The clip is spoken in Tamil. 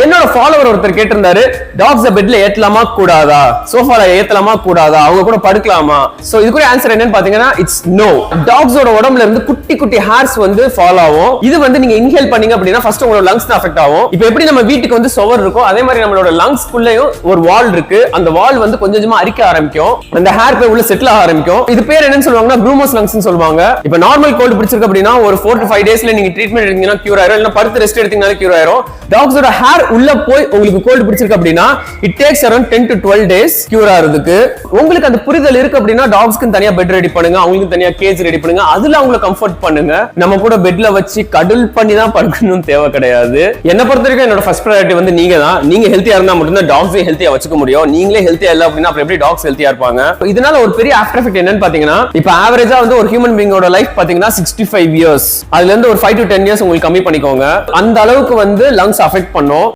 என்னோட ஃபாலோவர் ஒருத்தர் கேட்டிருந்தாரு, டாக்ஸ் பெட்ல ஏத்தலாமா கூடாதா, சோஃபால ஏத்தலாமா கூடாதா, அவங்க கூட படுக்கலாமா? சோ இதுக்கு ஆன்சர் என்னன்னு பாத்தீங்கன்னா இட்ஸ் நோ. டாக்ஸோட உடம்புல இருந்து குட்டி குட்டி ஹேர்ஸ் வந்து ஃபால் ஆகும். இது வந்து நீங்க இன்ஹேல் பண்ணீங்க அப்படின்னா ஃபர்ஸ்ட் உங்களோட லங்ஸ் தான் அஃபெக்ட் ஆகும். இப்போ எப்படி நம்ம வீட்டுக்கு வந்து சுவர் இருக்கும், அதே மாதிரி நம்மளோட லங்ஸ் குள்ளேயும் ஒரு வால் இருக்கு. அந்த வால் வந்து கொஞ்சம் கொஞ்சமா அரிக்க ஆரம்பிக்கும். அந்த ஹேர் போய் உள்ள செட்டில் ஆக ஆரம்பிக்கும். இது பேர் என்னன்னு சொல்லுவாங்கன்னா ப்ரூமோஸ் லங்ஸ்னு சொல்லுவாங்க. இப்போ நார்மல் கோல்டு பிடிச்சிருக்கு அப்படின்னா ஒரு 4 to 5 டேஸ்ல நீங்க ட்ரீட்மெண்ட் எடுத்தீங்கன்னா கியூர் ஆயிரும். இல்ல படுத்து ரெஸ்ட் எடுத்தீங்கன்னா கியூர் ஆயிரும். டாக்ஸோட ஹேர் உள்ள போய் உங்களுக்கு கோல்டு பிடிச்சிருக்கு அப்படின்னா it takes around 10 to 12 days cure ஆகிறதுக்கு. உங்களுக்கு அந்த புரிதல் இருக்கு அப்படின்னா டாக்ஸ்க்கு தனியா பெட் ரெடி பண்ணுங்க, அவங்களுக்கு தனியா கேஜ் ரெடி பண்ணுங்க, அதுல அவங்களை கம்ஃபர்ட் பண்ணுங்க. நம்ம கூட பெட்ல வச்சு கடல் பண்ணி தான் படுக்கணும் தேவை கிடையாது. என்ன பொறுத்த வரைக்கும் என்னோட ஃபர்ஸ்ட் ப்ரையாரிட்டி வந்து நீங்க தான். நீங்க ஹெல்த்தியா இருந்தா மட்டும்தான் டாக்ஸையும் ஹெல்த்தியா வச்சுக்க முடியும். நீங்களே ஹெல்த்தியா இல்ல அப்படின்னா அப்புறம் எப்படி டாக்ஸ் ஹெல்த்தியா இருப்பாங்க? இதனால ஒரு பெரிய ஆஃப்டர் எஃபெக்ட் என்னன்னு பாத்தீங்கன்னா, இப்போ ஆவரேஜா வந்து ஒரு ஹியூமன் பீங்கோட லைஃப் பாத்தீங்கன்னா 65 years. அதுல இருந்து ஒரு 5 to 10 years உங்களுக்கு கம்மி பண்ணிக்கோங்க. அந்த அளவுக்கு வந்து லங்ஸ் அஃபெக்ட் பண்ணும்.